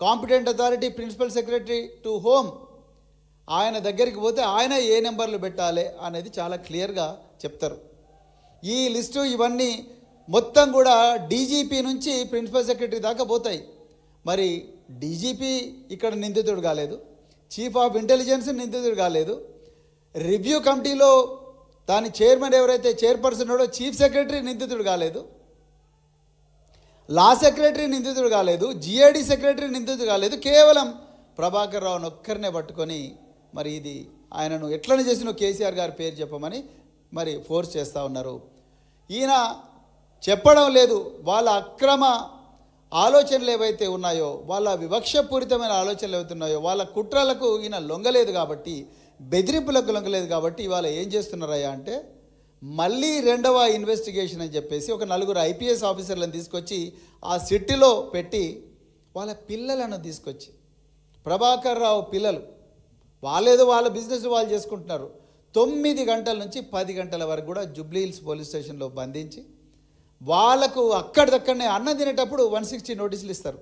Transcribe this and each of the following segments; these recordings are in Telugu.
Competent authority principal secretary to home, ఆయన దగ్గరికి పోతే ఆయన ఏ నెంబర్లు పెట్టాలి అనేది చాలా క్లియర్గా చెప్తారు. ఈ లిస్టు ఇవన్నీ మొత్తం కూడా డీజీపీ నుంచి ప్రిన్సిపల్ సెక్రటరీ దాకా పోతాయి. మరి డీజీపీ ఇక్కడ నిందితుడు కాలేదు, చీఫ్ ఆఫ్ ఇంటెలిజెన్స్ నిందితుడు కాలేదు, రివ్యూ కమిటీలో దాని చైర్మన్ ఎవరైతే చైర్పర్సన్ ఉన్నాడో చీఫ్ సెక్రటరీ నిందితుడు కాలేదు, లా సెక్రటరీ నిందితుడు కాలేదు, జిఏడి సెక్రటరీ నిందితుడు కాలేదు, కేవలం ప్రభాకర్ రావును ఒక్కరినే పట్టుకొని మరి ఇది ఆయనను ఎట్లని చేసిన కేసీఆర్ గారి పేరు చెప్పమని మరి ఫోర్స్ చేస్తూ ఉన్నారు. ఈయన చెప్పడం లేదు, వాళ్ళ అక్రమ ఆలోచనలు ఏవైతే ఉన్నాయో, వాళ్ళ వివక్షపూరితమైన ఆలోచనలు ఏవైతే ఉన్నాయో, వాళ్ళ కుట్రలకు ఈయన లొంగలేదు కాబట్టి, బెదిరింపులకు లొంగలేదు కాబట్టి ఇవాళ ఏం చేస్తున్నారయ్యా అంటే మళ్ళీ రెండవ ఇన్వెస్టిగేషన్ అని చెప్పేసి ఒక 4 ఐపీఎస్ ఆఫీసర్లను తీసుకొచ్చి ఆ సిటీలో పెట్టి వాళ్ళ పిల్లలను తీసుకొచ్చి, ప్రభాకర్ రావు పిల్లలు వాళ్ళేదో వాళ్ళ బిజినెస్ వాళ్ళు చేసుకుంటున్నారు, 9 గంటల నుంచి 10 గంటల వరకు కూడా జూబ్లీ హిల్స్ పోలీస్ స్టేషన్లో బంధించి వాళ్ళకు అక్కడిదక్కడనే అన్నం తినేటప్పుడు 160 నోటీసులు ఇస్తారు.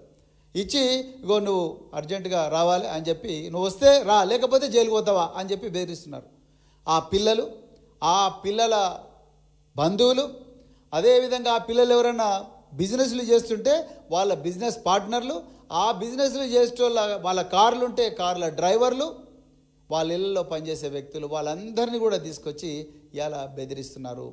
ఇచ్చి ఇగో నువ్వు అర్జెంటుగా రావాలి అని చెప్పి, నువ్వు వస్తే రా లేకపోతే జైలుకు పోతావా అని చెప్పి బెదిరిస్తున్నారు. ఆ పిల్లలు, ఆ పిల్లల బంధువులు, అదేవిధంగా ఆ పిల్లలు ఎవరైనా బిజినెస్లు చేస్తుంటే వాళ్ళ బిజినెస్ పార్ట్నర్లు, ఆ బిజినెస్లు చేసేటోళ్ళ వాళ్ళ కార్లు ఉంటే కార్ల డ్రైవర్లు, వాళ్ళ ఇళ్ళల్లో పనిచేసే వ్యక్తులు, వాళ్ళందరినీ కూడా తీసుకొచ్చి ఇలా బెదిరిస్తున్నారు.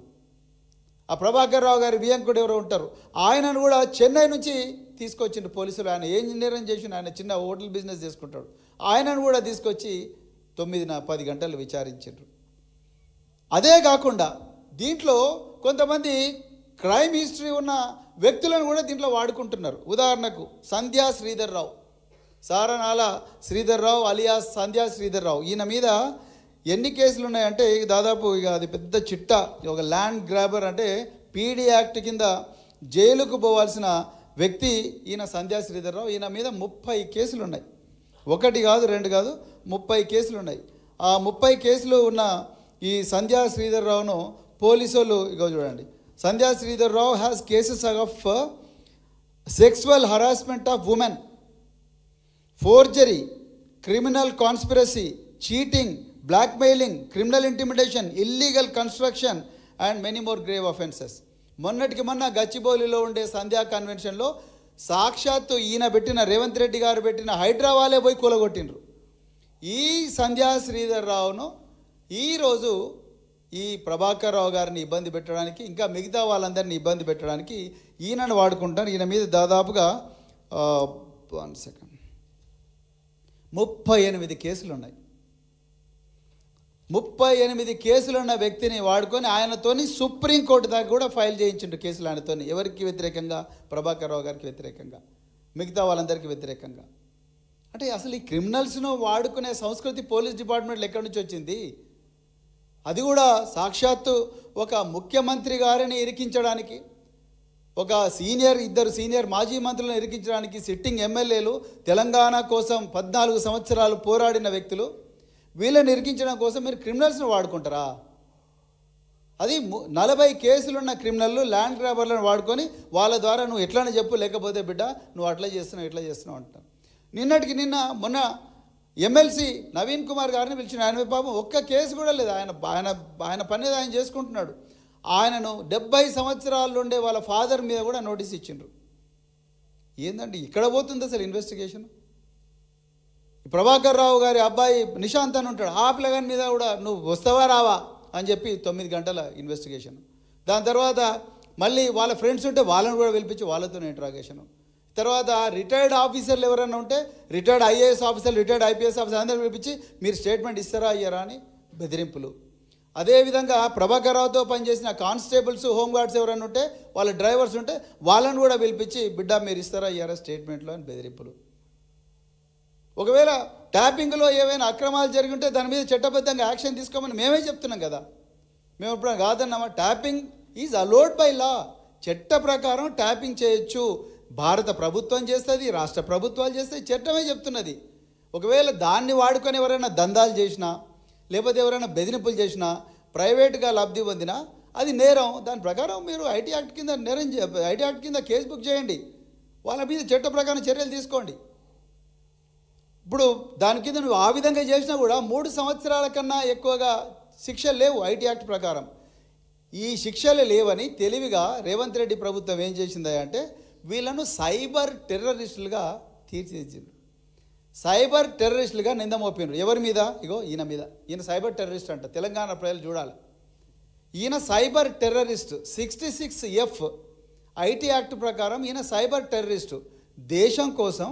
ఆ ప్రభాకర్ రావు గారి వియంకుడు ఎవరో ఉంటారు, ఆయనను కూడా చెన్నై నుంచి తీసుకొచ్చిండు పోలీసులు. ఆయన ఏం ఇంజనీరింగ్ చేసిన, ఆయన చిన్న హోటల్ బిజినెస్ చేసుకుంటాడు, ఆయనను కూడా తీసుకొచ్చి 9-10 గంటలు విచారించారు. అదే కాకుండా దీంట్లో కొంతమంది క్రైమ్ హిస్టరీ ఉన్న వ్యక్తులను కూడా దీంట్లో వాడుకుంటున్నారు. ఉదాహరణకు సంధ్యా శ్రీధర్ రావు, సారనాల శ్రీధర్ రావు అలియాస్ సంధ్యా శ్రీధర్ రావు, ఈయన మీద ఎన్ని కేసులు ఉన్నాయంటే దాదాపు ఇక అది పెద్ద చిట్టా, ఒక ల్యాండ్ గ్రాబర్ అంటే పీడీ యాక్ట్ కింద జైలుకు పోవాల్సిన వ్యక్తి ఈయన సంధ్యా శ్రీధర్ రావు. ఈయన మీద 30 కేసులు ఉన్నాయి, 1 కాదు 2 కాదు 30 కేసులు ఉన్నాయి. ఆ 30 కేసులు ఉన్న ఈ సంధ్యా శ్రీధర్ రావును పోలీసు వాళ్ళు ఇగో చూడండి, Sandhya Sridhar Rao has cases of sexual harassment of women, forgery, criminal conspiracy, cheating, blackmailing, criminal intimidation, illegal construction and many more grave offences. మొన్నటికి మొన్న గచ్చిబౌలిలో ఉండే సంధ్యా కన్వెన్షన్లో సాక్షాత్తు ఈయన పెట్టిన రేవంత్ రెడ్డి గారు పెట్టిన హైడ్రావాలే పోయి కూలగొట్టిండ్రు. ఈ సంధ్యా శ్రీధర్ రావును ఈరోజు ఈ ప్రభాకర్ రావు గారిని ఇబ్బంది పెట్టడానికి, ఇంకా మిగతా వాళ్ళందరినీ ఇబ్బంది పెట్టడానికి ఈయనను వాడుకుంటారు. ఈయన మీద దాదాపుగా 38 కేసులు ఉన్నాయి. 38 కేసులున్న వ్యక్తిని వాడుకొని ఆయనతోని సుప్రీంకోర్టు దాకా కూడా ఫైల్ చేయించిండు కేసులు ఆయనతోని. ఎవరికి వ్యతిరేకంగా? ప్రభాకర్ రావు గారికి వ్యతిరేకంగా, మిగతా వాళ్ళందరికీ వ్యతిరేకంగా. అంటే అసలు ఈ క్రిమినల్స్ను వాడుకునే సంస్కృతి పోలీస్ డిపార్ట్మెంట్లో ఎక్కడి నుంచి వచ్చింది? అది కూడా సాక్షాత్తు ఒక ముఖ్యమంత్రి గారిని ఇరికించడానికి, ఒక ఇద్దరు సీనియర్ మాజీ మంత్రులను ఇరికించడానికి, సిట్టింగ్ ఎమ్మెల్యేలు, తెలంగాణ కోసం 14 సంవత్సరాలు పోరాడిన వ్యక్తులు, వీళ్ళని ఇరికించడం కోసం మీరు క్రిమినల్స్ని వాడుకుంటారా? అది 40 కేసులున్న క్రిమినల్లు, ల్యాండ్ గ్రాబర్లను వాడుకొని వాళ్ళ ద్వారా నువ్వు ఎట్లా చెప్పు, లేకపోతే బిడ్డ నువ్వు అట్లా చేస్తున్నావు ఇట్లా చేస్తున్నావు అంటారు. మొన్న ఎమ్మెల్సీ నవీన్ కుమార్ గారిని పిలిచిన, ఆయన పాపం ఒక్క కేసు కూడా లేదు, ఆయన పని ఆయన చేసుకుంటున్నాడు. ఆయనను 70 సంవత్సరాలు ఉండే వాళ్ళ ఫాదర్ మీద కూడా నోటీస్ ఇచ్చిండ్రు. ఏందండి ఇక్కడ పోతుంది అసలు ఇన్వెస్టిగేషన్? ప్రభాకర్ రావు గారి అబ్బాయి నిశాంత్ అని ఉంటాడు, ఆ పిల్లగాని మీద కూడా నువ్వు వస్తావా రావా అని చెప్పి 9 గంటల ఇన్వెస్టిగేషన్. దాని తర్వాత మళ్ళీ వాళ్ళ ఫ్రెండ్స్ ఉంటే వాళ్ళని కూడా పిలిపించి వాళ్ళతో ఇంట్రాగేషను. తర్వాత రిటైర్డ్ ఆఫీసర్లు ఎవరైనా ఉంటే, రిటైర్డ్ ఐఏఎస్ ఆఫీసర్లు, రిటైర్డ్ ఐపీఎస్ ఆఫీసర్ అందరూ పిలిపించి మీరు స్టేట్మెంట్ ఇస్తారా అయ్యారా అని బెదిరింపులు. అదేవిధంగా ప్రభాకర్ రావుతో పనిచేసిన కానిస్టేబుల్స్, హోంగార్డ్స్ ఎవరైనా ఉంటే, వాళ్ళ డ్రైవర్స్ ఉంటే వాళ్ళని కూడా పిలిపించి బిడ్డ మీరు ఇస్తారా అయ్యారా స్టేట్మెంట్లో అని బెదిరింపులు. ఒకవేళ ట్యాపింగ్లో ఏవైనా అక్రమాలు జరిగి ఉంటే దాని మీద చట్టబద్ధంగా యాక్షన్ తీసుకోమని మేమే చెప్తున్నాం కదా, మేము ఎప్పుడైనా కాదన్నామా? Tapping is allowed by law, చట్ట ప్రకారం ట్యాపింగ్ చేయొచ్చు. భారత ప్రభుత్వం చేస్తుంది, రాష్ట్ర ప్రభుత్వాలు చేస్తాయి, చట్టమే చెప్తున్నది. ఒకవేళ దాన్ని వాడుకొని ఎవరైనా దందాలు చేసినా, లేకపోతే ఎవరైనా బెదిరింపులు చేసినా, ప్రైవేట్గా లబ్ధి పొందినా అది నేరం. దాని ప్రకారం మీరు ఐటీ యాక్ట్ కింద కేసు బుక్ చేయండి, వాళ్ళ మీద చట్ట ప్రకారం చర్యలు తీసుకోండి. ఇప్పుడు దాని కింద నువ్వు ఆ విధంగా చేసినా కూడా 3 సంవత్సరాల కన్నా ఎక్కువగా శిక్షలు లేవు ఐటీ యాక్ట్ ప్రకారం. ఈ శిక్షలు లేవని తెలివిగా రేవంత్ రెడ్డి ప్రభుత్వం ఏం చేసిందా అంటే వీళ్ళను సైబర్ టెర్రరిస్టులుగా తీర్చిదిద్దింది. సైబర్ టెర్రరిస్టులుగా నింద మోపినారు. ఎవరి మీద? ఇగో ఈయన మీద. ఈయన సైబర్ టెర్రరిస్ట్ అంట. తెలంగాణ ప్రజలు చూడాలి. ఈయన cyber terrorist. 66F IT act ప్రకారం ఈయన సైబర్ టెర్రరిస్టు. దేశం కోసం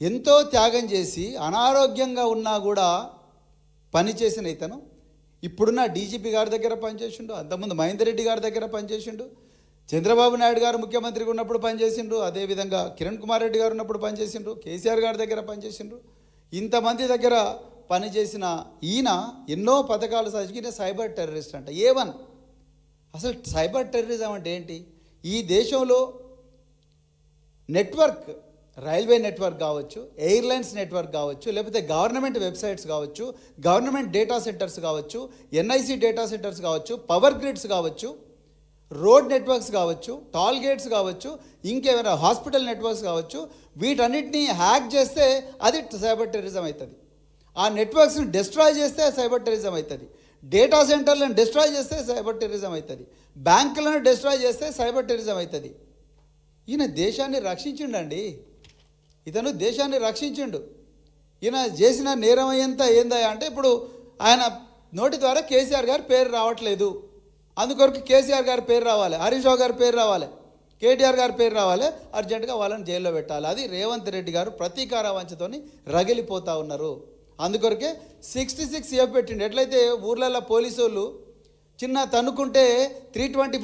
ఎంతో త్యాగం చేసి అనారోగ్యంగా ఉన్నా కూడా పనిచేసిన ఇతను ఇప్పుడున్న డీజీపీ గారి దగ్గర పనిచేసిండు, అంతకుముందు మహేందర్ రెడ్డి గారి దగ్గర పనిచేసిండు, చంద్రబాబు నాయుడు గారు ముఖ్యమంత్రిగా ఉన్నప్పుడు పనిచేసిండ్రు, అదేవిధంగా కిరణ్ కుమార్ రెడ్డి గారు ఉన్నప్పుడు పనిచేసిండ్రు, కేసీఆర్ గారి దగ్గర పనిచేసిండ్రు. ఇంతమంది దగ్గర పనిచేసిన ఈయన ఎన్నో పథకాలు సాధించిన సైబర్ టెర్రరిస్ట్ అంట. A1 అసలు సైబర్ టెర్రరిజం అంటే ఏంటి? ఈ దేశంలో నెట్వర్క్, రైల్వే నెట్వర్క్ కావచ్చు, ఎయిర్లైన్స్ నెట్వర్క్ కావచ్చు, లేకపోతే గవర్నమెంట్ వెబ్సైట్స్ కావచ్చు, గవర్నమెంట్ డేటా సెంటర్స్ కావచ్చు, NIC డేటా సెంటర్స్ కావచ్చు, పవర్ గ్రిడ్స్ కావచ్చు, రోడ్ నెట్వర్క్స్ కావచ్చు, టాల్ గేట్స్ కావచ్చు, ఇంకేమైనా హాస్పిటల్ నెట్వర్క్స్ కావచ్చు, వీటన్నిటినీ హ్యాక్ చేస్తే అది సైబర్ టెర్రరిజం అవుతుంది. ఆ నెట్వర్క్స్ని డిస్ట్రాయ్ చేస్తే సైబర్ టెర్రరిజం అవుతుంది. డేటా సెంటర్లను డిస్ట్రాయ్ చేస్తే సైబర్ టెర్రరిజం అవుతుంది. బ్యాంకులను డిస్ట్రాయ్ చేస్తే సైబర్ టెర్రరిజం అవుతుంది. ఈయన దేశాన్ని రక్షించిండండి. ఇతను దేశాన్ని రక్షించిండు. ఈయన చేసిన నేరం ఎంత ఏందా అంటే ఇప్పుడు ఆయన నోటి ద్వారా కేసీఆర్ గారి పేరు రావట్లేదు. అందుకొరకు కేసీఆర్ గారి పేరు రావాలి, హరీష్ రావు గారి పేరు రావాలి, కేటీఆర్ గారి పేరు రావాలి, అర్జెంటుగా వాళ్ళని జైల్లో పెట్టాలి. అది రేవంత్ రెడ్డి గారు ప్రతీకార వంచతోని రగిలిపోతూ ఉన్నారు. అందుకొరకే 66F పెట్టిండు. ఎట్లయితే ఊర్లలో పోలీసు వాళ్ళు చిన్న తన్నుకుంటే 324